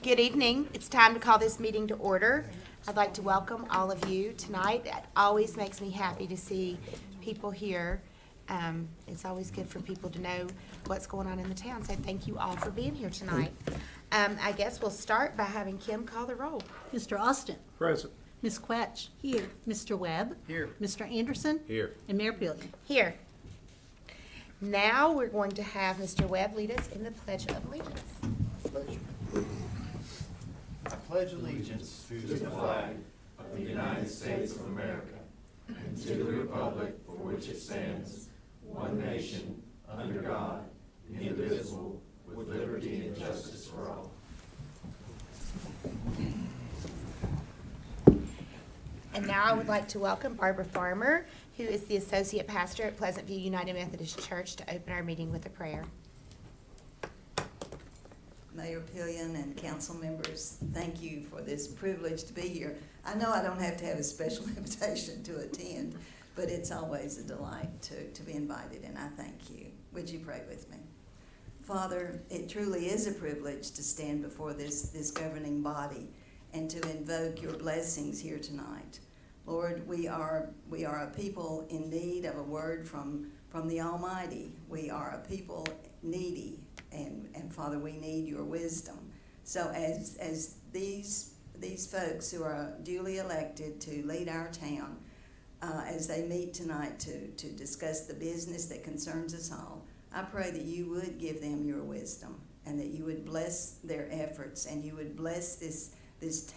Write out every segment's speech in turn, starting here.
Good evening. It's time to call this meeting to order. I'd like to welcome all of you tonight. It always makes me happy to see people here. It's always good for people to know what's going on in the town, so thank you all for being here tonight. I guess we'll start by having Kim call the roll. Mr. Austin. Present. Ms. Quetch. Here. Mr. Webb. Here. Mr. Anderson. Here. And Mayor Pillion. Here. Now we're going to have Mr. Webb lead us in the Pledge of Allegiance. I pledge allegiance to the flag of the United States of America and to the republic for which it stands, one nation, under God, indivisible, with liberty and justice for all. And now I would like to welcome Barbara Farmer, who is the Associate Pastor at Pleasant View United Methodist Church, to open our meeting with a prayer. Mayor Pillion and council members, thank you for this privilege to be here. I know I don't have to have a special invitation to attend, but it's always a delight to be invited, and I thank you. Would you pray with me? Father, it truly is a privilege to stand before this governing body and to invoke your blessings here tonight. Lord, we are a people in need of a word from the Almighty. We are a people needy. And Father, we need your wisdom. So as these folks who are duly elected to lead our town, as they meet tonight to discuss the business that concerns us all, I pray that you would give them your wisdom and that you would bless their efforts and you would bless this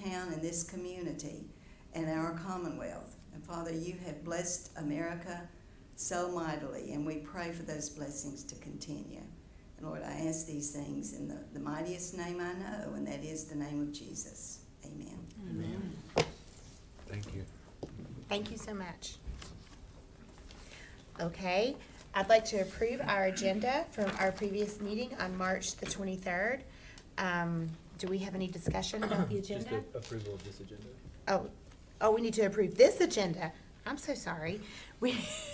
town and this community and our Commonwealth. And Father, you have blessed America so mightily, and we pray for those blessings to continue. Lord, I ask these things in the mightiest name I know, and that is the name of Jesus. Amen. Amen. Thank you. Thank you so much. Okay, I'd like to approve our agenda from our previous meeting on March the 23rd. Do we have any discussion about the agenda? Just approval of this agenda. Oh, we need to approve this agenda. I'm so sorry.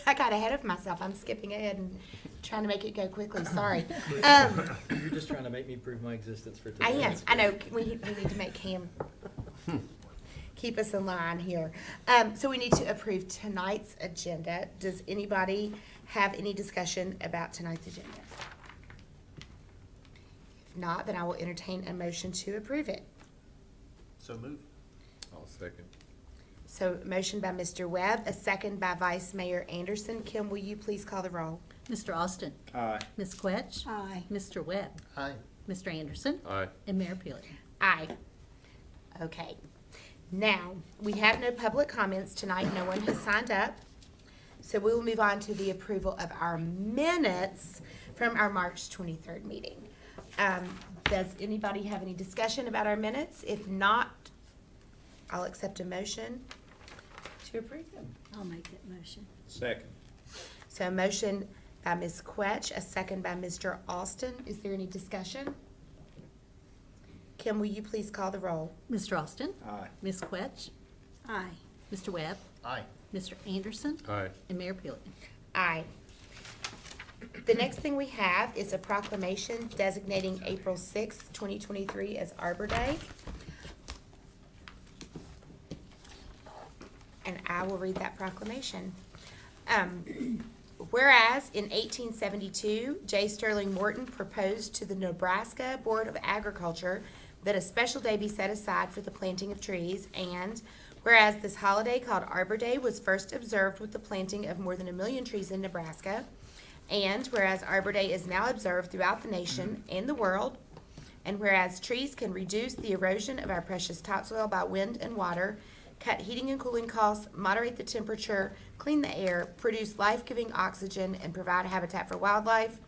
I got ahead of myself. I'm skipping ahead and trying to make it go quickly. Sorry. You're just trying to make me prove my existence for today. I am. That's I know. great. We need to make Cam keep us in line here. So we need to approve tonight's agenda. Does anybody have any discussion about tonight's agenda? If not, then I will entertain a motion to approve it. So move. I'll second. So motion by Mr. Webb, a second by Vice Mayor Anderson. Kim, will you please call the roll? Mr. Austin. Aye. Ms. Quetch. Aye. Mr. Webb. Aye. Mr. Anderson. Aye. And Mayor Pillion. Aye. Okay. Now, we have no public comments tonight. No one has signed up. So we will move on to the approval of our minutes from our March 23rd meeting. Does anybody have any discussion about our minutes? If not, I'll accept a motion to approve them. I'll make that motion. Second. So a motion by Ms. Quetch, a second by Mr. Austin. Is there any discussion? Kim, will you please call the roll? Mr. Austin. Aye. Ms. Quetch. Aye. Mr. Webb. Aye. Mr. Anderson. Aye. And Mayor Pillion. Aye. The next thing we have is a proclamation designating April 6th, 2023 as Arbor Day. And I will read that proclamation. Whereas in 1872, J. Sterling Morton proposed to the Nebraska Board of Agriculture that a special day be set aside for the planting of trees, and whereas this holiday called Arbor Day was first observed with the planting of more than 1 million trees in Nebraska, and whereas Arbor Day is now observed throughout the nation and the world, and whereas trees can reduce the erosion of our precious topsoil by wind and water, cut heating and cooling costs, moderate the temperature, clean the air, produce life-giving oxygen, and provide habitat for wildlife.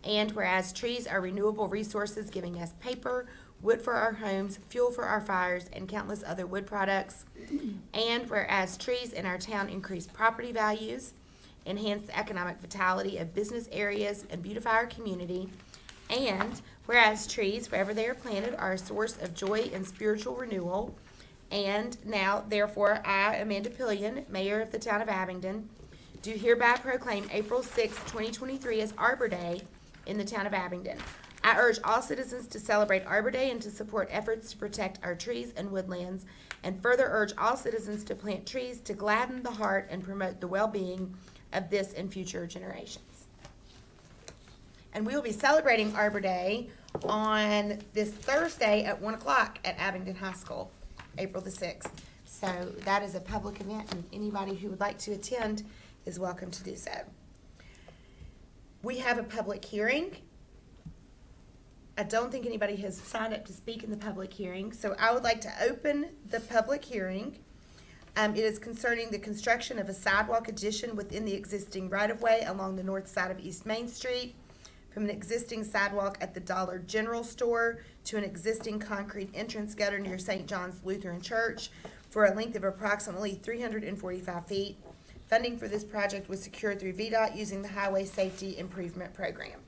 And whereas trees are renewable resources giving us paper, wood for our homes, fuel for our fires, and countless other wood products. And whereas trees in our town increase property values, enhance the economic vitality of business areas, and beautify our community. And whereas trees, wherever they are planted, are a source of joy and spiritual renewal. And now, therefore, I, Amanda Pillion, Mayor of the Town of Abingdon, do hereby proclaim April 6, 2023 as Arbor Day in the Town of Abingdon. I urge all citizens to celebrate Arbor Day and to support efforts to protect our trees and woodlands, and further urge all citizens to plant trees to gladden the heart and promote the well-being of this and future generations. And we will be celebrating Arbor Day on this Thursday at 1 o'clock at Abingdon High School, April the 6th. So that is a public event, and anybody who would like to attend is welcome to do so. We have a public hearing. I don't think anybody has signed up to speak in the public hearing, so I would like to open the public hearing. It is concerning the construction of a sidewalk addition within the existing right-of-way along the north side of East Main Street, from an existing sidewalk at the Dollar General Store to an existing concrete entrance gutter near St. John's Lutheran Church for a length of approximately 345 feet. Funding for this project was secured through VDOT using the Highway Safety Improvement Program.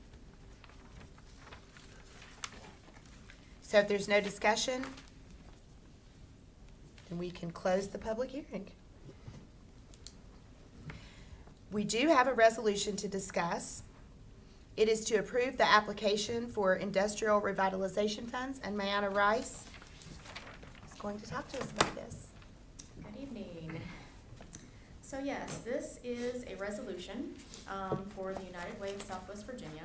So if there's no discussion, then we can close the public hearing. We do have a resolution to discuss. It is to approve the application for industrial revitalization funds, and Mayana Rice is going to talk to us about this. Good evening. So yes, this is a resolution for the United Way of Southwest Virginia.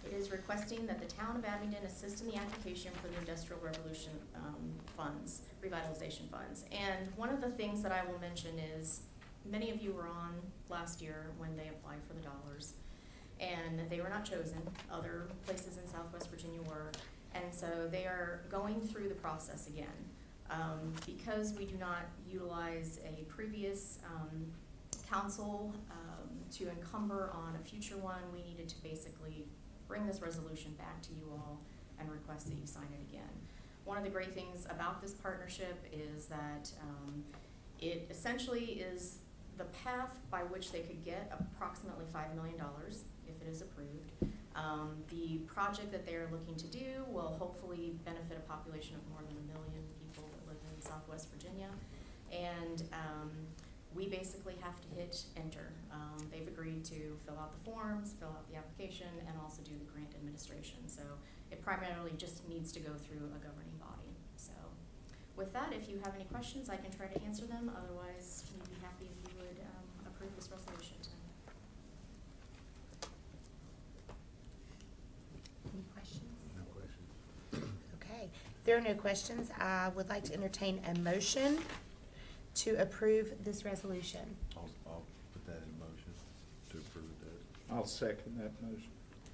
It is requesting that the town of Abingdon assist in the application for the Industrial Revolution funds, revitalization funds. And one of the things that I will mention is, many of you were on last year when they applied for the dollars, and they were not chosen. Other places in Southwest Virginia were, and so they are going through the process again. Because we do not utilize a previous council to encumber on a future one, we needed to basically bring this resolution back to you all and request that you sign it again. One of the great things about this partnership is that it essentially is the path by which they could get approximately $5 million if it is approved. The project that they are looking to do will hopefully benefit a population of more than 1 million people that live in Southwest Virginia. And we basically have to hit enter. They've agreed to fill out the forms, fill out the application, and also do the grant administration. So it primarily just needs to go through a governing body. So with that, if you have any questions, I can try to answer them. Otherwise, we'd be happy if you would approve this resolution tonight. Any questions? No questions. Okay, if there are no questions, I would like to entertain a motion to approve this resolution. I'll put that in motion to approve that. I'll second that motion.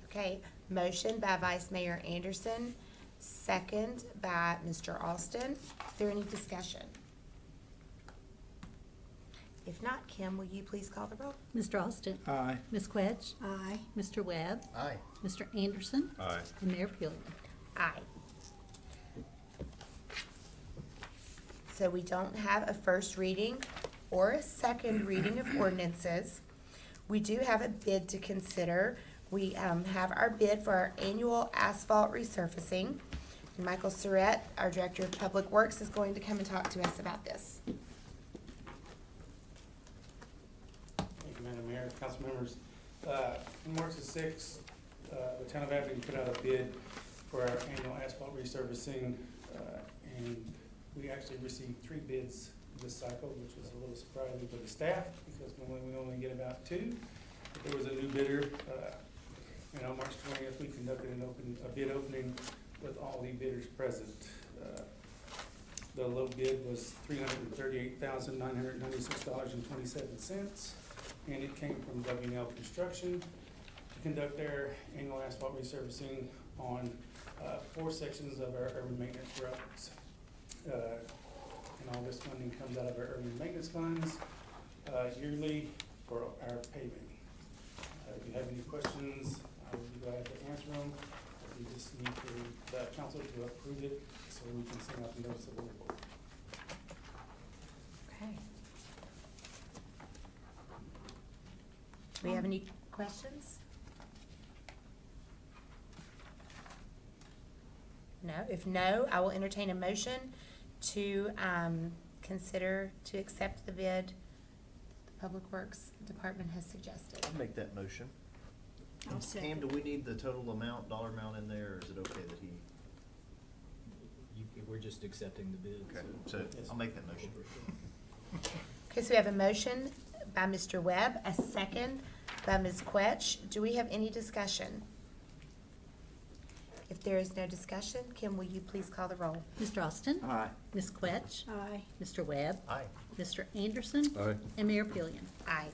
Okay, motion by Vice Mayor Anderson, second by Mr. Austin. Is there any discussion? If not, Kim, will you please call the roll? Mr. Austin? Aye. Ms. Wedge? Aye. Mr. Webb? Aye. Mr. Anderson? Aye. And Mayor Pillion. Aye. So we don't have a first reading or a second reading of ordinances. We do have a bid to consider. We have our bid for our annual asphalt resurfacing. And Michael Surratt, our Director of Public Works, is going to come and talk to us about this. Thank you, Madam Mayor, council members. On March the 6th, the town of Abingdon put out a bid for our annual asphalt resurfacing, and we actually received 3 bids this cycle, which was a little surprising for the staff, because normally we only get about 2. But there was a new bidder, and on March 20th, we conducted a bid opening with all the bidders present. The low bid was $338,996.27, and it came from W&L Construction to conduct their annual asphalt resurfacing on 4 sections of our urban maintenance roads. And all this funding comes out of our urban maintenance funds yearly for our paving. If you have any questions, I would be glad to answer them. We just need the council to approve it so we can send out the notice of award. Okay. Do we have any questions? No? If no, I will entertain a motion to consider to accept the bid the Public Works Department has suggested. I'll make that motion. I'll Pam, second. do we need the total amount, dollar amount in there, or is it okay that he? We're just accepting the bid. Okay, so I'll make that motion. Okay, so we have a motion by Mr. Webb, a second by Ms. Quetch. Do we have any discussion? If there is no discussion, Kim, will you please call the roll? Mr. Austin? Aye. Ms. Quetch? Aye. Mr. Webb? Aye. Mr. Anderson? Aye. And Mayor Pillion. Aye.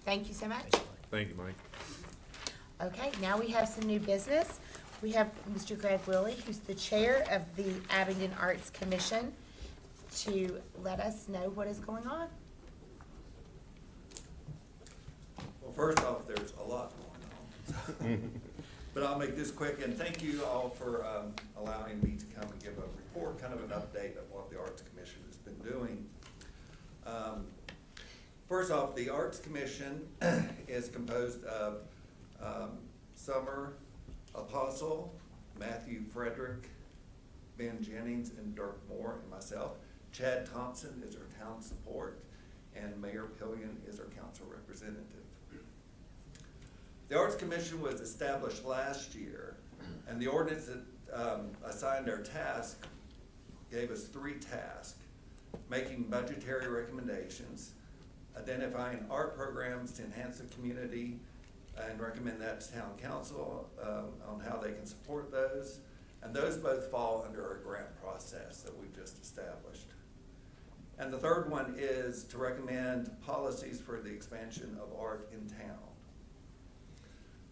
Thank you so much. Thank you, Mike. Okay, now we have some new business. We have Mr. Greg Willie, who's the chair of the Abingdon Arts Commission, to let us know what is going on. Well, first off, there's a lot going on. But I'll make this quick, and thank you all for allowing me to come and give a report, kind of an update of what the Arts Commission has been doing. First off, the Arts Commission is composed of Summer Apostle, Matthew Frederick, Ben Jennings, and Dirk Moore, and myself. Chad Thompson is our town support, and Mayor Pillion is our council representative. The Arts Commission was established last year, and the ordinance that assigned our task gave us 3 tasks: making budgetary recommendations, identifying art programs to enhance the community, and recommend that to town council on how they can support those. And those both fall under our grant process that we've just established. And the third one is to recommend policies for the expansion of art in town.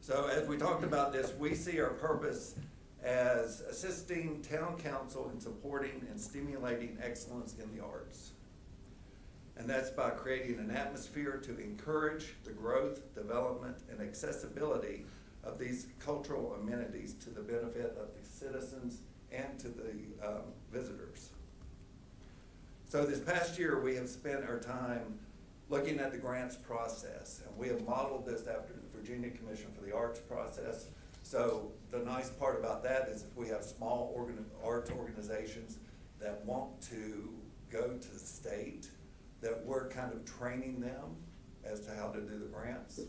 So as we talked about this, we see our purpose as assisting town council in supporting and stimulating excellence in the arts. And that's by creating an atmosphere to encourage the growth, development, and accessibility of these cultural amenities to the benefit of the citizens and to the visitors. So this past year, we have spent our time looking at the grants process, and we have modeled this after the Virginia Commission for the Arts process. So the nice part about that is if we have small arts organizations that want to go to the state, that we're kind of training them as to how to do the grants.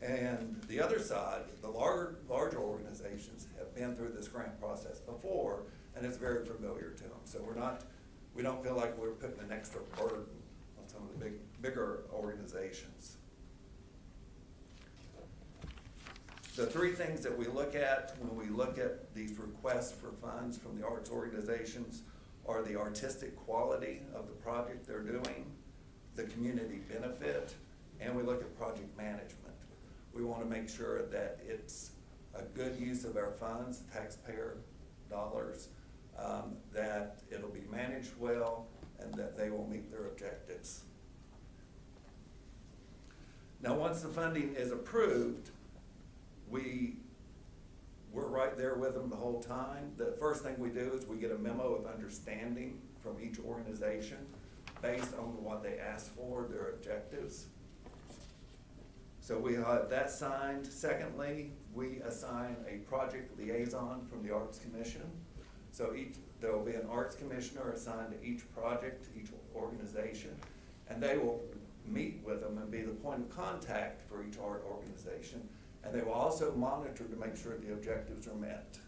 And the other side, the larger organizations have been through this grant process before, and it's very familiar to them. So we don't feel like we're putting an extra burden on some of the bigger organizations. The 3 things that we look at when we look at these requests for funds from the arts organizations are the artistic quality of the project they're doing, the community benefit, and we look at project management. We want to make sure that it's a good use of our funds, taxpayer dollars, that it'll be managed well, and that they will meet their objectives. Now, once the funding is approved, we're right there with them the whole time. The first thing we do is we get a memo of understanding from each organization based on what they ask for, their objectives. So we have that signed. Secondly, we assign a project liaison from the Arts Commission. So there will be an Arts Commissioner assigned to each project, each organization, and they will meet with them and be the point of contact for each art organization. And they will also monitor to make sure the objectives are met.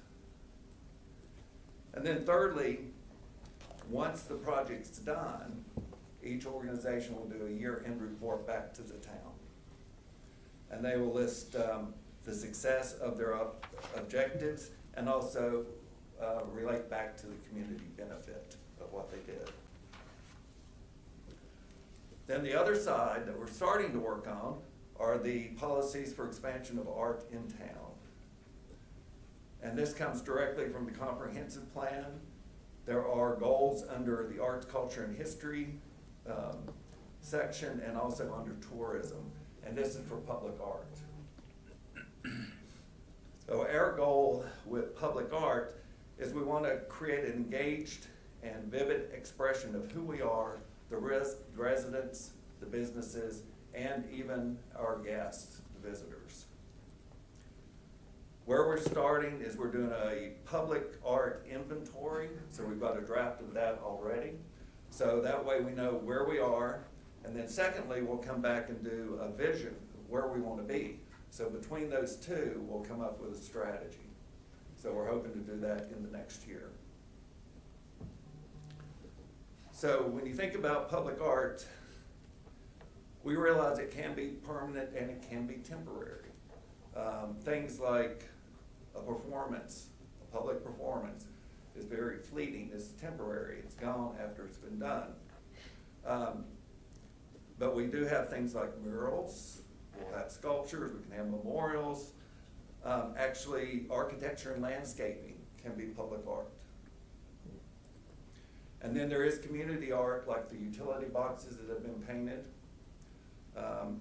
And then thirdly, once the project's done, each organization will do a year-end report back to the town. And they will list the success of their objectives and also relate back to the community benefit of what they did. Then the other side that we're starting to work on are the policies for expansion of art in town. And this comes directly from the comprehensive plan. There are goals under the arts, culture, and history section, and also under tourism. And this is for public art. So our goal with public art is we want to create an engaged and vivid expression of who we are, the residents, the businesses, and even our guests, the visitors. Where we're starting is we're doing a public art inventory, so we've got a draft of that already. So that way we know where we are, and then secondly, we'll come back and do a vision of where we want to be. So between those two, we'll come up with a strategy. So we're hoping to do that in the next year. So when you think about public art, we realize it can be permanent and it can be temporary. Things like a performance, a public performance, is very fleeting, it's temporary, it's gone after it's been done. But we do have things like murals, we'll have sculptures, we can have memorials. Actually, architecture and landscaping can be public art. And then there is community art, like the utility boxes that have been painted,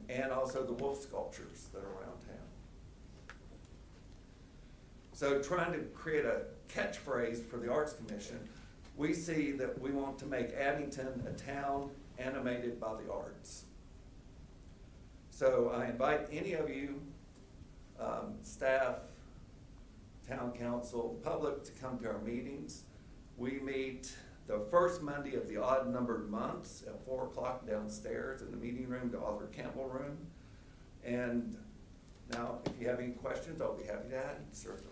and also the wolf sculptures that are around town. So trying to create a catchphrase for the Arts Commission, we see that we want to make Abington a town animated by the arts. So I invite any of you, staff, town council, public, to come to our meetings. We meet the first Monday of the odd numbered months at 4 o'clock downstairs in the meeting room, the Arthur Campbell room. And now, if you have any questions, I'll be happy to answer them.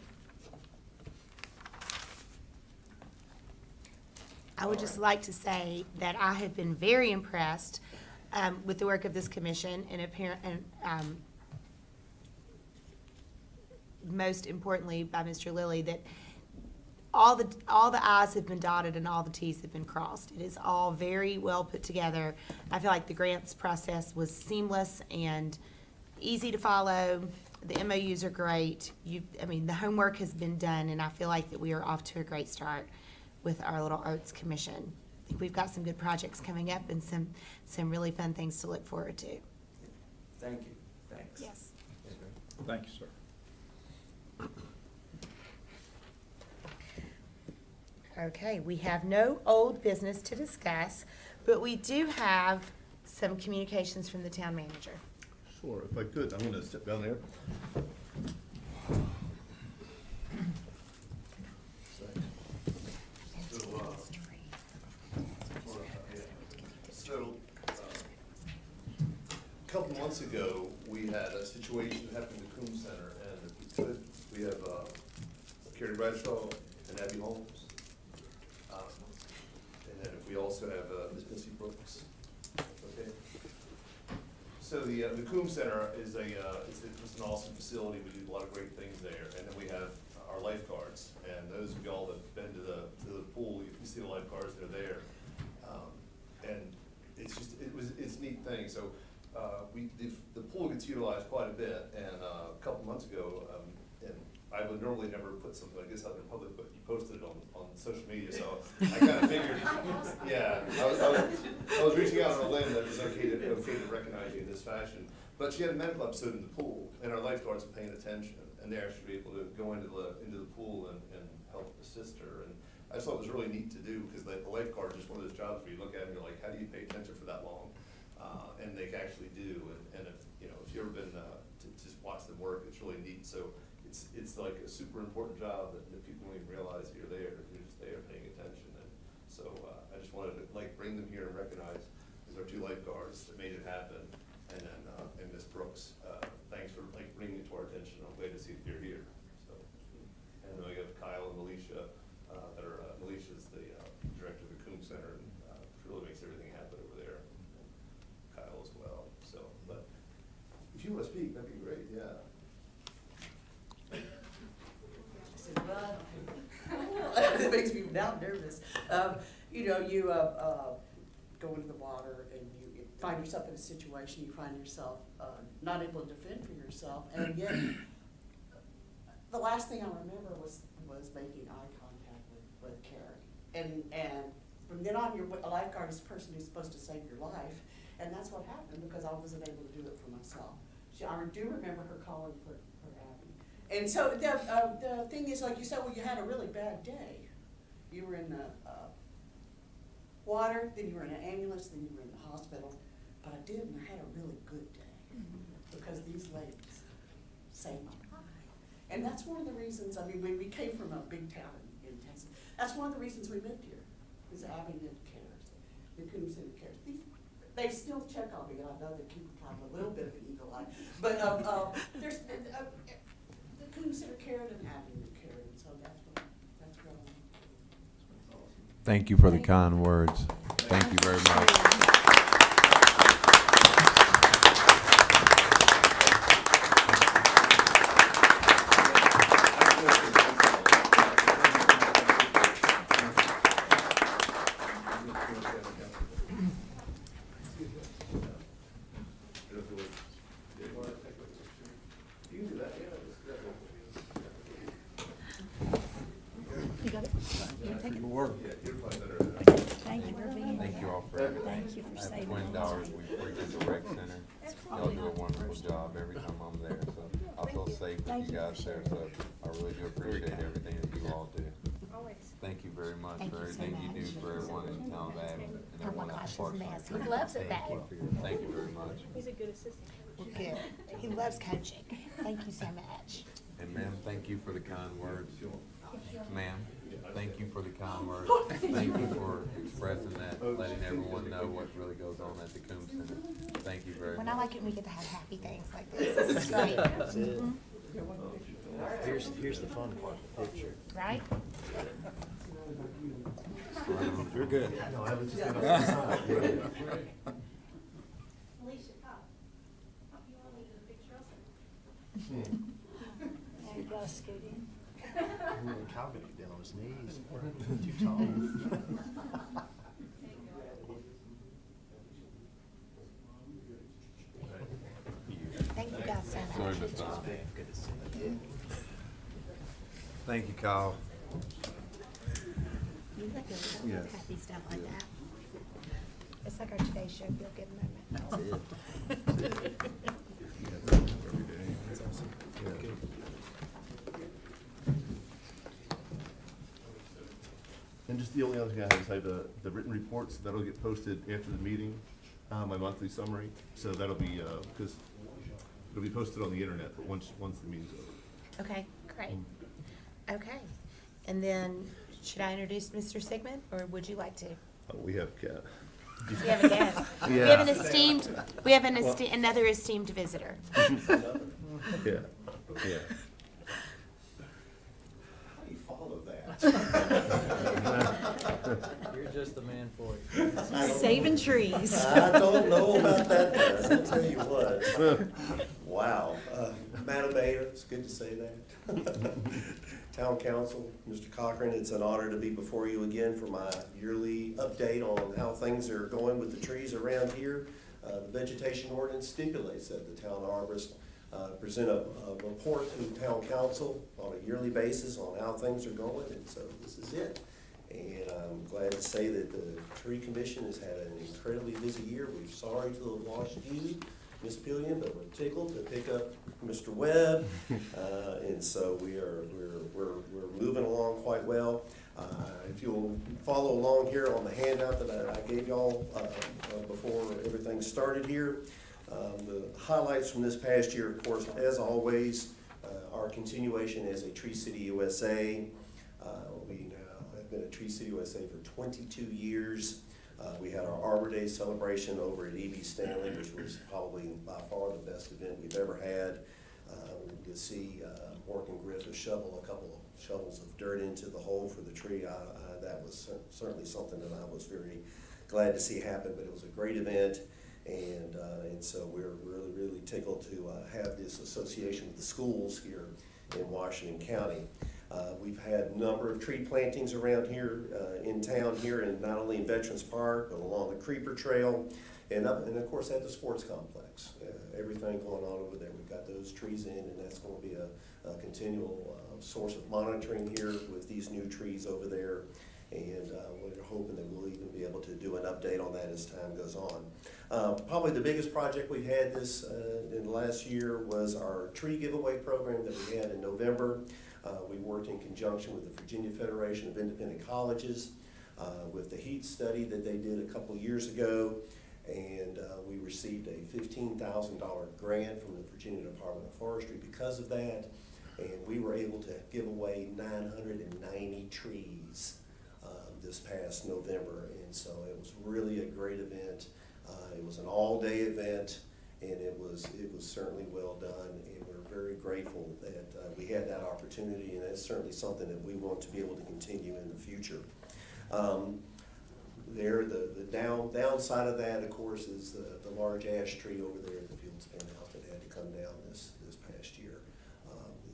I would just like to say that I have been very impressed with the work of this commission, and most importantly by Mr. Lilly, that all the I's have been dotted and all the T's have been crossed. It is all very well put together. I feel like the grants process was seamless and easy to follow. The MOUs are great. The homework has been done, and I feel like that we are off to a great start with our little arts commission. I think we've got some good projects coming up and some really fun things to look forward to. Thank you, thanks. Yes. Thank you, sir. Okay, we have no old business to discuss, but we do have some communications from the town manager. Sure, if I could, I'm gonna step down there. A couple months ago, we had a situation that happened at the Coombs Center, and if we could, we have Carrie Bradshaw and Abby Holmes. And then if we also have Ms. Missy Brooks. Okay. So the Coombs Center is it's an awesome facility. We do a lot of great things there, and then we have our lifeguards. And those of y'all that have been to the pool, you can see the lifeguards that are there. And it's a neat thing. So the pool gets utilized quite a bit, and a couple months ago, and I would normally never put something like this out in public, but you posted it on social media, so I kind of figured, yeah, I was reaching out on a limb that it was okay to recognize you in this fashion. But she had a medical episode in the pool, and our lifeguards were paying attention, and they actually were able to go into the pool and help assist her. And I just thought it was really neat to do, because the lifeguard is just one of those jobs where you look at it and you're like, how do you pay attention for that long? And they actually do, and if you've ever been to just watch them work, it's really neat. So it's like a super important job that people don't even realize that you're there. You're just there paying attention, and so I just wanted to bring them here and recognize these are two lifeguards that made it happen, and then and Ms. Brooks, thanks for bringing it to our attention. I'm glad to see that you're here. So, and then we have Kyle and Alicia that are Alicia's the director of the Coombs Center, and really makes everything happen over there. Kyle as well. So, but if you want to speak, that'd be great. Yeah. It makes me now nervous. You go into the water and you find yourself in a situation, you find yourself not able to defend for yourself, and yet the last thing I remember was making eye contact with Carrie. And from then on, a lifeguard is the person who's supposed to save your life, and that's what happened because I wasn't able to do it for myself. I do remember her calling for Abby. And so the thing is, like you said, well, you had a really bad day. You were in the water, then you were in an ambulance, then you were in the hospital. But I didn't. I had a really good day because these ladies saved my life. And that's one of the reasons, we came from a big town in Texas. That's one of the reasons we lived here, is Abington cares. The Coombs Center cares. they still check on me, and I know they keep kind of a little bit of an eagle eye. But, there's, the Coon Center cared and Avenue cared, and so that's what I'm. Thank you for the kind words. Thank you very much. You got it? You take it? Thank you for being Thank you here. all for everything. Thank you for I have saving twin our daughters, lives. we work at the rec center. Y'all do a wonderful job every time I'm there, so I feel safe with you guys there, so I really do appreciate everything that you all do. Thank you very much Thank for you so everything you do much. for everyone in town of Abilene and Oh my everyone at gosh, the he's Parks a and mess. He Recreation. loves it Thank you back. for thank you very much. Well, good. He loves coaching. Thank you so much. And ma'am, thank you for the kind words. Ma'am, thank you for the kind words. Thank you for expressing that, letting everyone know what really goes on at the Coombs Center. Thank you very When I much. like it, when we get to have happy things like this. This is great. That's it. Mhm. Here's the fun part, the picture. Right? You're good. There you go, Scooty. Calvin down on his knees, too tall. Thank you guys so much. Sorry, Miss Donna. Thank you, Kyle. You like it, Yes. happy stuff like that. It's like our Today Show feel good moment. That's awesome. Okay. And just the only other thing I have to say, the written reports, that'll get posted after the meeting, my monthly summary. So that'll be, because it'll be posted on the internet, but once the meeting's over. Okay, great. Okay. And then, should I introduce Mr. Sigmund, or would you like to? We have, We have a guest. We have an esteemed, another esteemed visitor. yeah. You follow that. You're just the man for it. Saving trees. I don't know about that, guys, I'll tell you what. Wow. Madam Mayor, it's good to say that. Town Council, Mr. Cochran, it's an honor to be before you again for my yearly update on how things are going with the trees around here. The vegetation ordinance stipulates that the town arborist present a report to Town Council on a yearly basis on how things are going, and so this is it. And I'm glad to say that the Tree Commission has had an incredibly busy year. We're sorry to have lost you, Ms. Pillion, but we're tickled to pick up Mr. Webb, and so we're moving along quite well. If you'll follow along here on the handout that I gave y'all before everything started here, the highlights from this past year, of course, as always, our continuation as a Tree City USA. We now have been a Tree City USA for 22 years. We had our Arbor Day celebration over at E.B. Stanley, which was probably by far the best event we've ever had. To see Morgan Griffith shovel a couple of shovels of dirt into the hole for the tree, that was certainly something that I was very glad to see happen, but it was a great event. And so we're really tickled to have this association with the schools here in Washington County. We've had a number of tree plantings around here in town here, and not only in Veterans Park, but along the Creeper Trail, and of course at the sports complex. Everything going on over there. We've got those trees in, and that's going to be a continual source of monitoring here with these new trees over there. And we're hoping that we'll even be able to do an update on that as time goes on. Probably the biggest project we had this in the last year was our tree giveaway program that we had in November. We worked in conjunction with the Virginia Federation of Independent Colleges with the heat study that they did a couple years ago. And we received a $15,000 grant from the Virginia Department of Forestry because of that. And we were able to give away 990 trees this past November, and so it was really a great event. It was an all-day event, and it was certainly well done, and we're very grateful that we had that opportunity, and that's certainly something that we want to be able to continue in the future. The downside of that, of course, is the large ash tree over there at the Fields Pen House that had to come down this past year.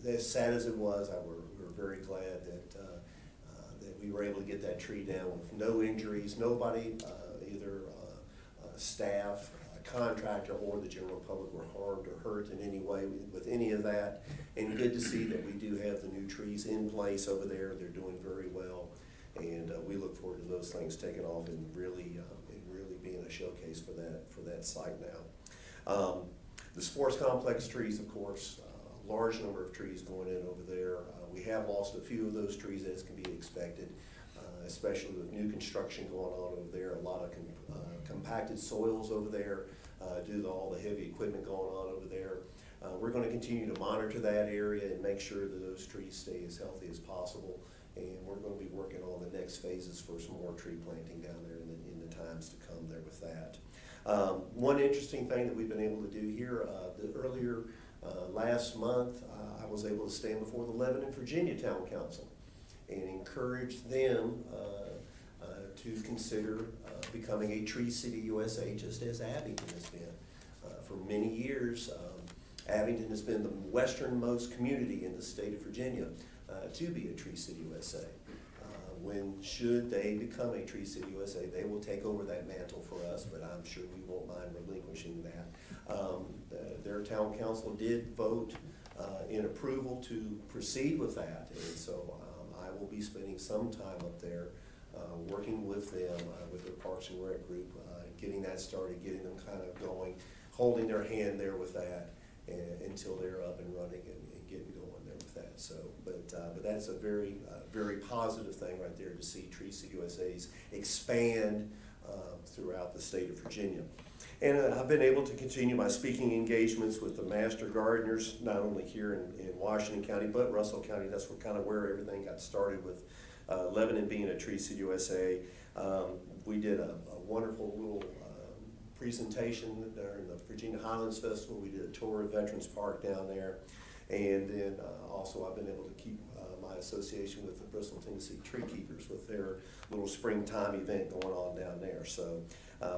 As sad as it was, we're very glad that we were able to get that tree down with no injuries. Nobody, either staff, contractor, or the general public were harmed or hurt in any way with any of that. And good to see that we do have the new trees in place over there. They're doing very well. And we look forward to those things taking off and really being a showcase for that site now. The sports complex trees, of course, a large number of trees going in over there. We have lost a few of those trees, as can be expected, especially with new construction going on over there. A lot of compacted soils over there due to all the heavy equipment going on over there. We're going to continue to monitor that area and make sure that those trees stay as healthy as possible. And we're going to be working on the next phases for some more tree planting down there in the times to come there with that. One interesting thing that we've been able to do here, earlier last month, I was able to stand before the Lebanon, Virginia Town Council and encourage them to consider becoming a Tree City USA, just as Abington has been. For many years, Abington has been the westernmost community in the state of Virginia to be a Tree City USA. Should they become a Tree City USA, they will take over that mantle for us, but I'm sure we won't mind relinquishing that. Their town council did vote in approval to proceed with that, and so I will be spending some time up there working with them, with their Parks and Rec group, getting that started, getting them kind of going, holding their hand there with that until they're up and running and getting going there with that. So, but that's a very positive thing right there to see Tree City USA's expand throughout the state of Virginia. And I've been able to continue my speaking engagements with the Master Gardeners, not only here in Washington County, but Russell County. That's kind of where everything got started with Lebanon being a Tree City USA. We did a wonderful little presentation during the Virginia Highlands Festival. We did a tour of Veterans Park down there. And then also I've been able to keep my association with the Bristol, Tennessee Tree Keepers with their little springtime event going on down there. So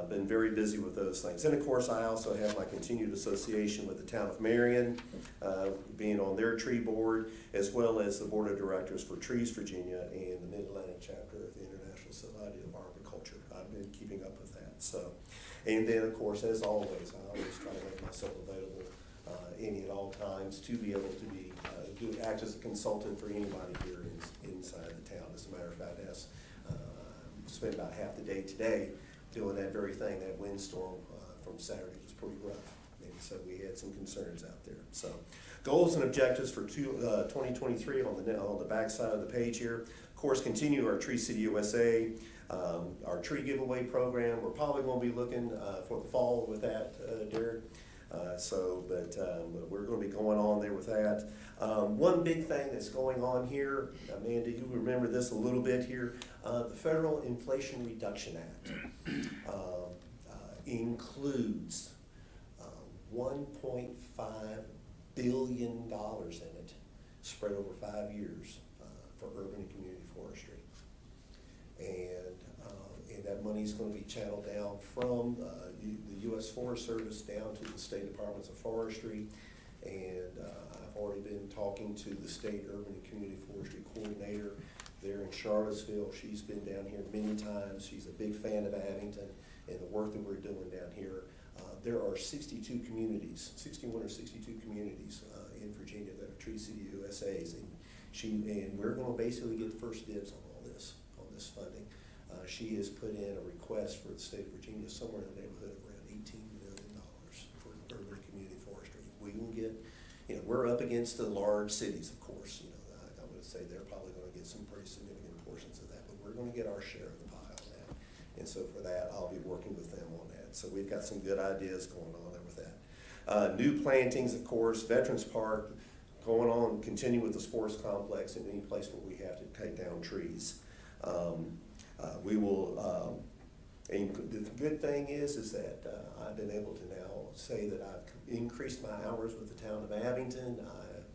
been very busy with those things. And of course, I also have my continued association with the town of Marion, being on their tree board, as well as the board of directors for Trees Virginia and the Mid-Atlantic chapter of the International Society of Arboriculture. I've been keeping up with that. So, and then of course, as always, I always try to make myself available any at all times to be able to be act as a consultant for anybody here inside the town. As a matter of fact, I spent about half the day today doing that very thing. That windstorm from Saturday was pretty rough, and so we had some concerns out there. So, goals and objectives for 2023 on the back side of the page here. Of course, continue our Tree City USA, our tree giveaway program. We're probably going to be looking for the fall with that, Derek. But we're going to be going on there with that. One big thing that's going on here, Amanda, you remember this a little bit here, the Federal Inflation Reduction Act includes $1.5 billion in it, spread over 5 years for urban and community forestry. And that money is going to be channeled down from the U.S. Forest Service down to the state departments of forestry. And I've already been talking to the state urban and community forestry coordinator there in Charlottesville. She's been down here many times. She's a big fan of Abington and the work that we're doing down here. There are 62 communities, 61 or 62 communities in Virginia that are Tree City USAs, and we're going to basically get first dibs on all this, on this funding. She has put in a request for the state of Virginia somewhere in the neighborhood of around $18 million for urban community forestry. We will get, we're up against the large cities, of course. I would say they're probably going to get some pretty significant portions of that, but we're going to get our share of the pie on that. And so for that, I'll be working with them on that. So we've got some good ideas going on there with that. New plantings, of course, Veterans Park, going on, continue with the sports complex and any place where we have to take down trees. We will, And the good thing is that I've been able to now say that I've increased my hours with the town of Abington.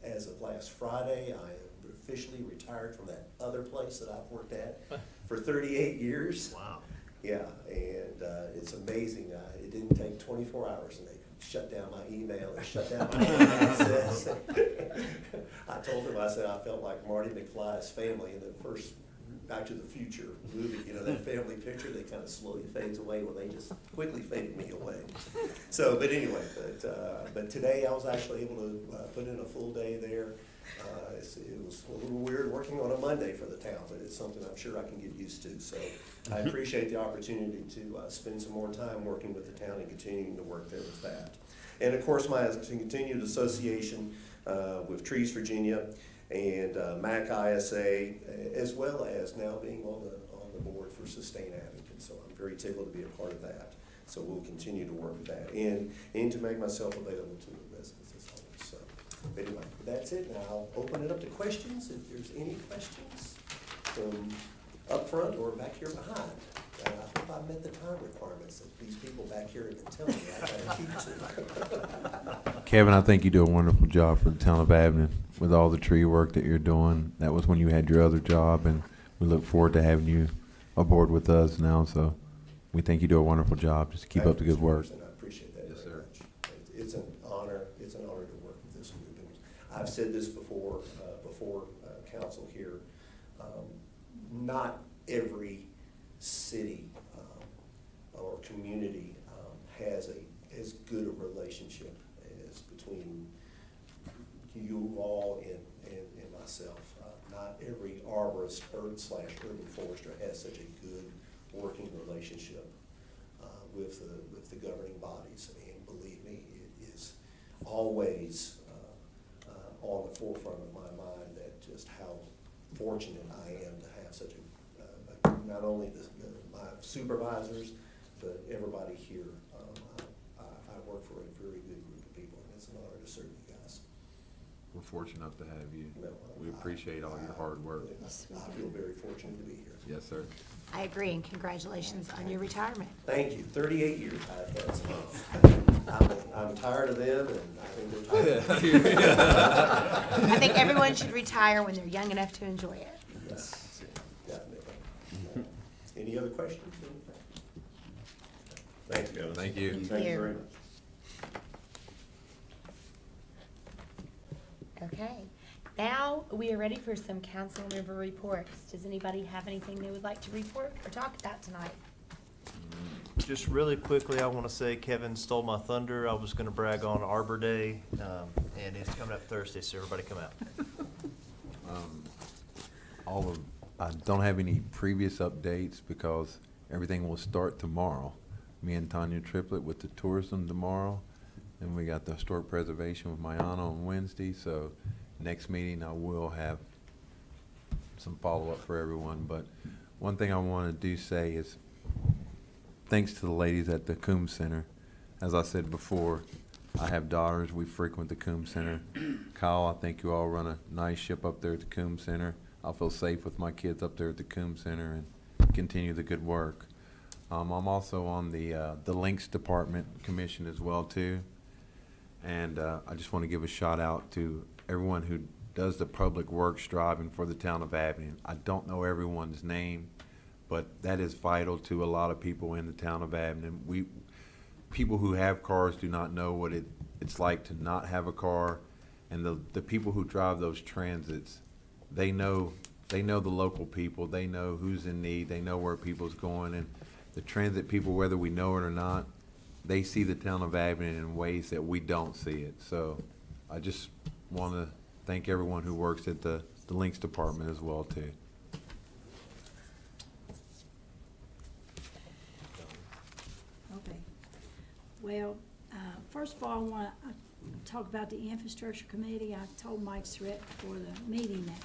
As of last Friday, I am officially retired from that other place that I've worked at for 38 years. Wow. Yeah, and it's amazing. It didn't take 24 hours, and they shut down my email and shut down my access. I told them, I said, I felt like Marty McFly's family in the first Back to the Future movie. You know, that family picture that kind of slowly fades away. Well, they just quickly faded me away. So, but anyway, but today I was actually able to put in a full day there. It was a little weird working on a Monday for the town, but it's something I'm sure I can get used to. So I appreciate the opportunity to spend some more time working with the town and continuing to work there with that. And of course, my continued association with Trees Virginia and MAC ISA, as well as now being on the board for Sustain Abington. So I'm very tickled to be a part of that. So we'll continue to work with that and to make myself available to the residents as always. So anyway, that's it. Now I'll open it up to questions if there's any questions from up front or back here behind. I hope I met the time requirements that these people back here have been telling me I gotta keep to. Kevin, I think you do a wonderful job for the town of Abington with all the tree work that you're doing. That was when you had your other job, and we look forward to having you aboard with us now. So we think you do a wonderful job. Just keep up the good work. And I appreciate that Yes, very sir. much. It's an honor to work with this group. And I've said this before council here. Not every city or community has as good a relationship as between you all and myself. Not every arborist /urban forester has such a good working relationship with the governing bodies. And believe me, it is always on the forefront of my mind that just how fortunate I am to have such not only my supervisors, but everybody here. I work for a very good group of people, and it's an honor to serve you guys. We're fortunate enough to have you. Well, We appreciate all your hard work. I feel very fortunate to be here. Yes, sir. I agree, and congratulations on your retirement. Thank you. 38 years I've had some. I'm tired of them, and I think they're tired of me. I think everyone should retire when they're young enough to enjoy it. Yes, definitely. Any other questions? Thank you. Thank you. Thank you very much. Okay, now we are ready for some council member reports. Does anybody have anything they would like to report or talk about tonight? Just really quickly, I want to say Kevin stole my thunder. I was going to brag on Arbor Day, and it's coming up Thursday, so everybody come out. I don't have any previous updates because everything will start tomorrow. Me and Tanya Triplett with the tourism tomorrow, and we got the historic preservation with Mayana on Wednesday. So next meeting I will have some follow-up for everyone. But one thing I want to say is thanks to the ladies at the Coombs Center. As I said before, I have daughters. We frequent the Coombs Center. Kyle, I think you all run a nice ship up there at the Coombs Center. I'll feel safe with my kids up there at the Coombs Center and continue the good work. I'm also on the Links Department Commission as well too. And I just want to give a shout out to everyone who does the public works driving for the town of Abington. I don't know everyone's name, but that is vital to a lot of people in the town of Abington. People who have cars do not know what it's like to not have a car. And the people who drive those transits, they know the local people. They know who's in need. They know where people's going. And the transit people, whether we know it or not, they see the town of Abington in ways that we don't see it. So I just want to thank everyone who works at the Links Department as well too. Okay. Well, first of all, I want to talk about the infrastructure committee. I told Mike Surratt before the meeting that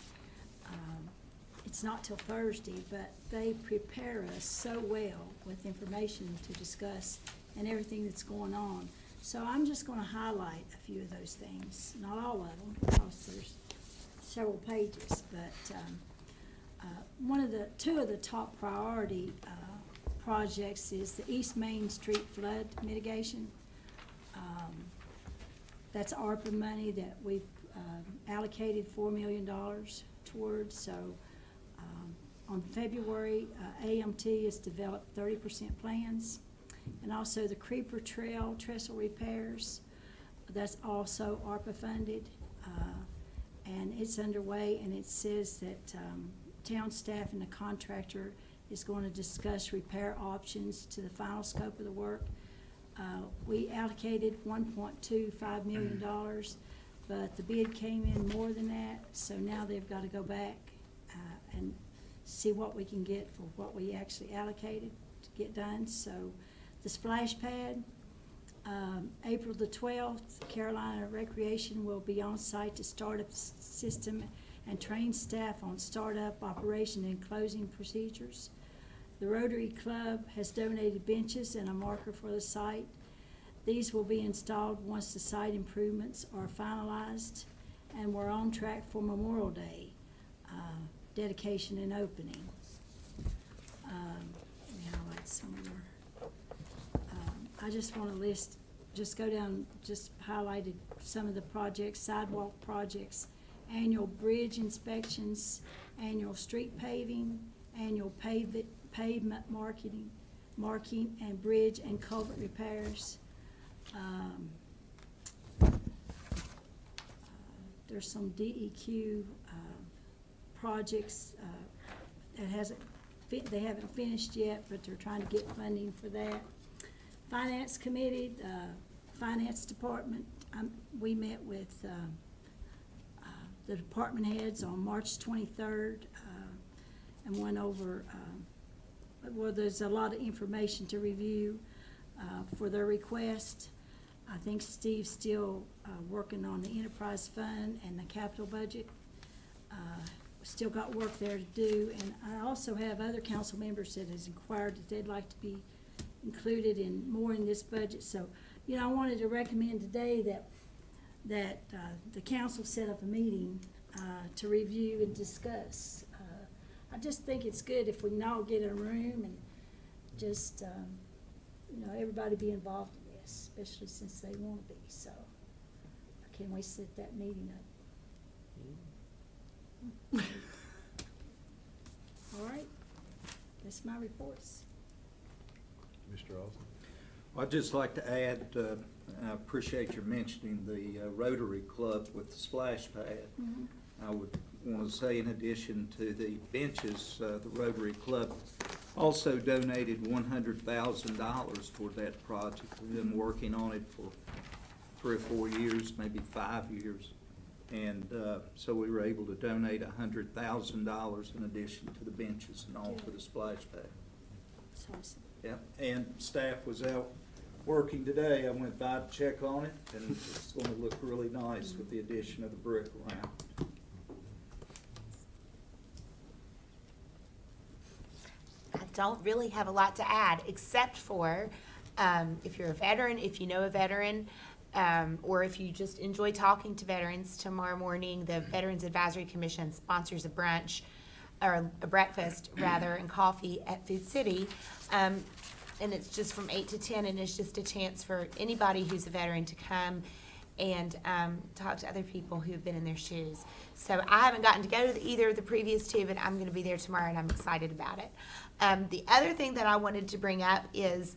it's not till Thursday, but they prepare us so well with information to discuss and everything that's going on. So I'm just going to highlight a few of those things, not all of them, because there's several pages. But two of the top priority projects is the East Main Street flood mitigation. That's ARPA money that we've allocated $4 million towards. So on February, AMT has developed 30% plans. And also the Creeper Trail trestle repairs, that's also ARPA funded. And it's underway, and it says that town staff and the contractor is going to discuss repair options to the final scope of the work. We allocated $1.25 million, but the bid came in more than that, so now they've got to go back and see what we can get for what we actually allocated to get done. So the splash pad, April the 12th, Carolina Recreation will be on site to start up the system and train staff on startup, operation, and closing procedures. The Rotary Club has donated benches and a marker for the site. These will be installed once the site improvements are finalized, and we're on track for Memorial Day dedication and opening. Let me highlight some more. I just want to just go down, just highlighted some of the projects, sidewalk projects, annual bridge inspections, annual street paving, annual pavement marking, and bridge and culvert repairs. There's some DEQ projects that they haven't finished yet, but they're trying to get funding for that. Finance Committee, Finance Department, we met with the department heads on March 23rd and went over, well, there's a lot of information to review for their request. I think Steve's still working on the enterprise fund and the capital budget. Still got work there to do, and I also have other council members that has inquired that they'd like to be included in more in this budget. So, you know, I wanted to recommend today that the council set up a meeting to review and discuss. I just think it's good if we can all get in a room and just, you know, everybody be involved in this, especially since they want to be. So, can we set that meeting up? All right, that's my reports. Mr. Austin? I'd just like to add, I appreciate your mentioning the Rotary Club with the splash pad. Mm-hmm. I would want to say, in addition to the benches, the Rotary Club also donated $100,000 toward that project. We've been working on it for 3 or 4 years, maybe 5 years. And so we were able to donate $100,000 in addition to the benches and all for the splash pad. That's awesome. Yeah, and staff was out working today. I went by to check on it, and it's going to look really nice with the addition of the brick around. I don't really have a lot to add, except for if you're a veteran, if you know a veteran, or if you just enjoy talking to veterans, tomorrow morning the Veterans Advisory Commission sponsors a brunch, or a breakfast rather, and coffee at Food City. And it's just from 8 to 10, and it's just a chance for anybody who's a veteran to come and talk to other people who've been in their shoes. So I haven't gotten to go to either of the previous two, but I'm going to be there tomorrow, and I'm excited about it. The other thing that I wanted to bring up is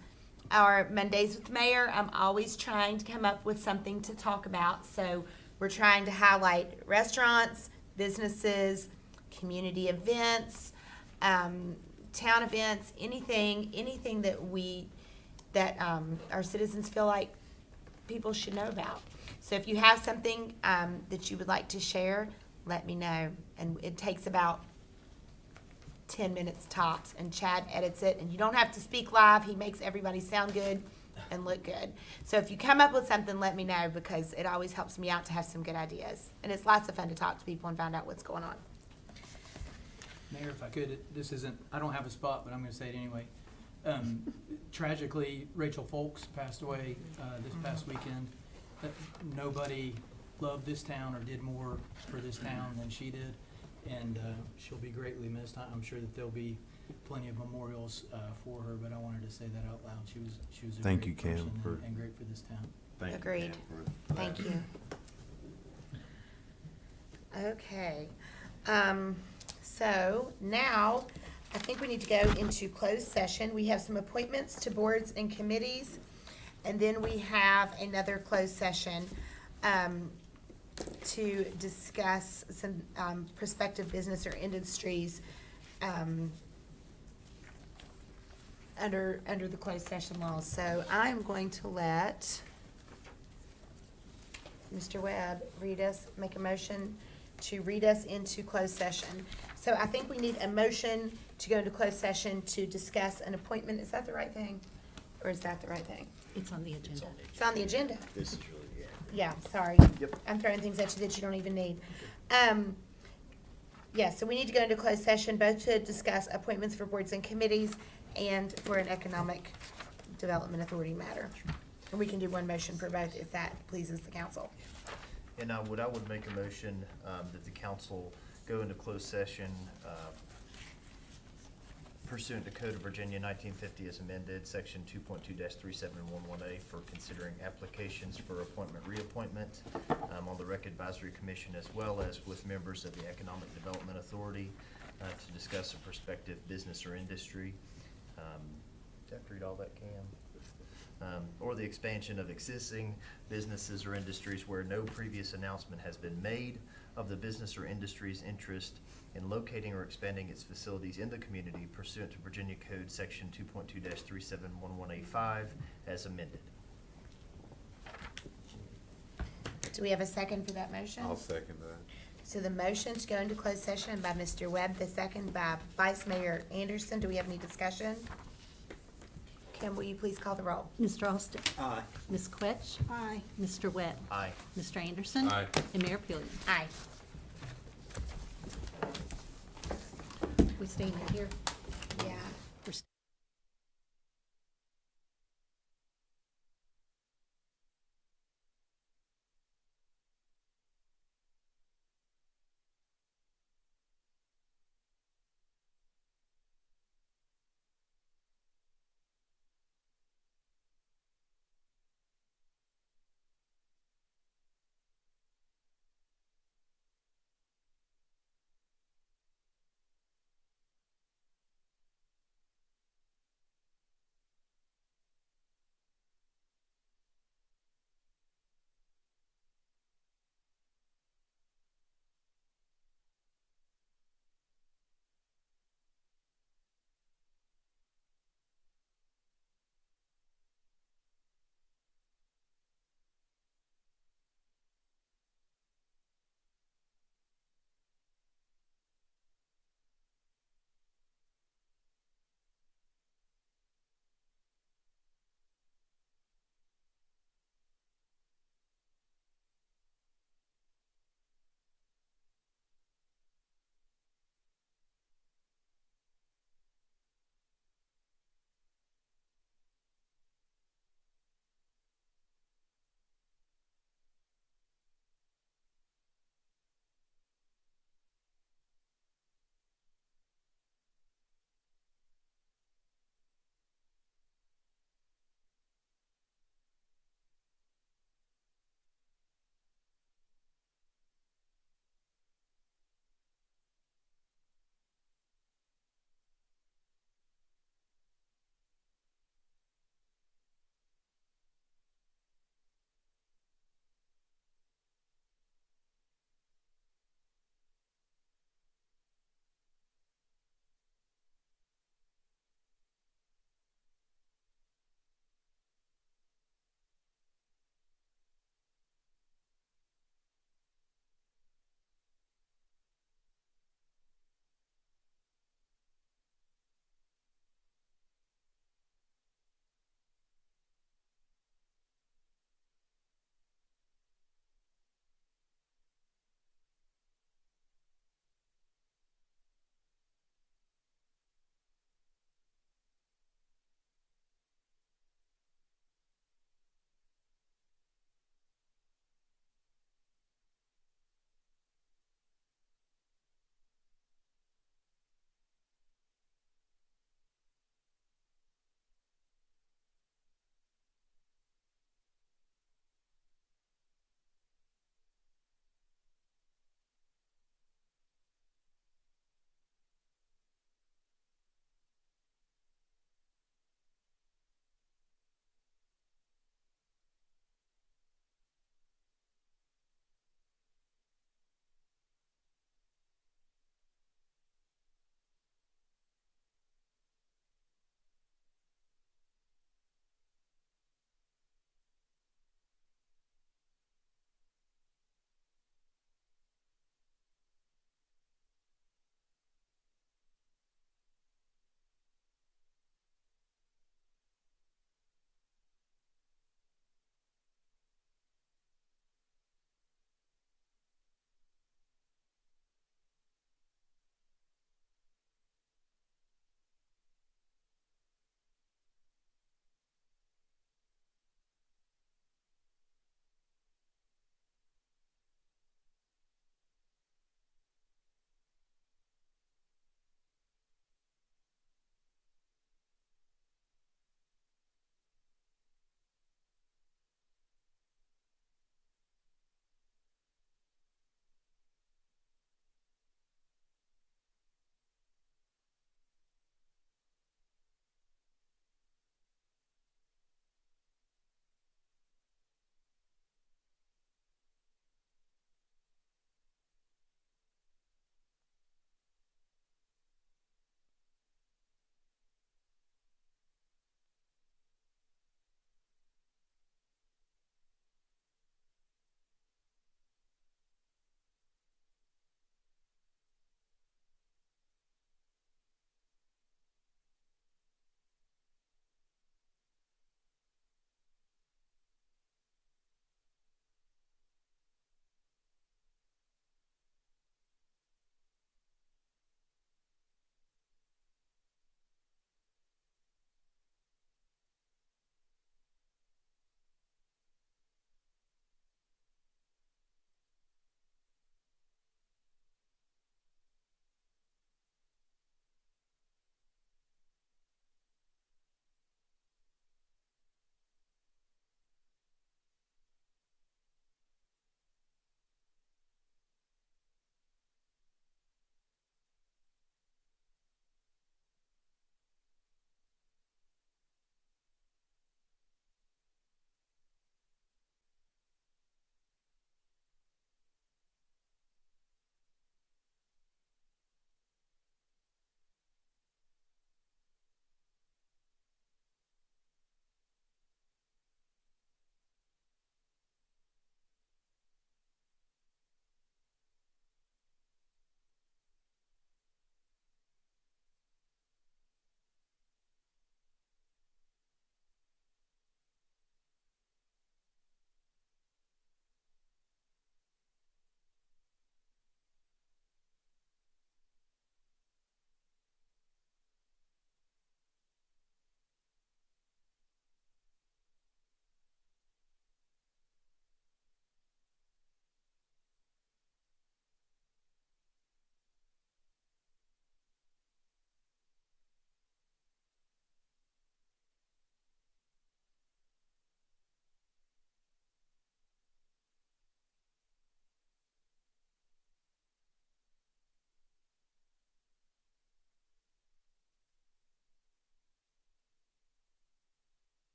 our Mondays with the Mayor. I'm always trying to come up with something to talk about. So we're trying to highlight restaurants, businesses, community events, town events, anything that our citizens feel like people should know about. So if you have something that you would like to share, let me know. And it takes about 10 minutes tops, and Chad edits it, and you don't have to speak live. He makes everybody sound good and look good. So if you come up with something, let me know, because it always helps me out to have some good ideas. And it's lots of fun to talk to people and find out what's going on. Mayor, if I could, this isn't, I don't have a spot, but I'm gonna say it anyway. Tragically, Rachel Folks passed away this past weekend. Nobody loved this town or did more for this town than she did, and she'll be greatly missed. I'm sure that there'll be plenty of memorials for her, but I wanted to say that out loud. She was a Thank great you, Cam, person for- and great for this town. Thank you, Agreed. Cam, for Thank that. you. Okay, so now, I think we need to go into closed session. We have some appointments to boards and committees, and then we have another closed session, to discuss some, prospective business or industries, under the closed session laws. So I'm going to let Mr. Webb make a motion to read us into closed session. So I think we need a motion to go into closed session to discuss an appointment. Is that the right thing? Or is that the right thing? It's on the agenda. It's on the agenda. This is really, Yeah, sorry. Yep. I'm throwing things at you that you don't even need. Yeah, so we need to go into closed session both to discuss appointments for boards and committees and for an economic development authority matter. And we can do one motion for both if that pleases the council. And I would make a motion that the council go into closed session pursuant to Code of Virginia 1950 as amended, Section 2.2-3711A, for considering applications for appointment, reappointment on the Rec Advisory Commission, as well as with members of the Economic Development Authority to discuss a prospective business or industry. Do I have to read all that, Cam? Or the expansion of existing businesses or industries where no previous announcement has been made of the business or industry's interest in locating or expanding its facilities in the community pursuant to Virginia Code Section 2.2-3711A5 as amended. Do we have a second for that motion? I'll second that. So the motion to go into closed session by Mr. Webb, the second by Vice Mayor Anderson. Do we have any discussion? Kim, will you please call the roll? Mr. Austin. Aye. Ms. Quetch. Aye. Mr. Webb. Aye. Mr. Anderson. Aye. And Mayor Pillion. Aye. We staying in here? Yeah.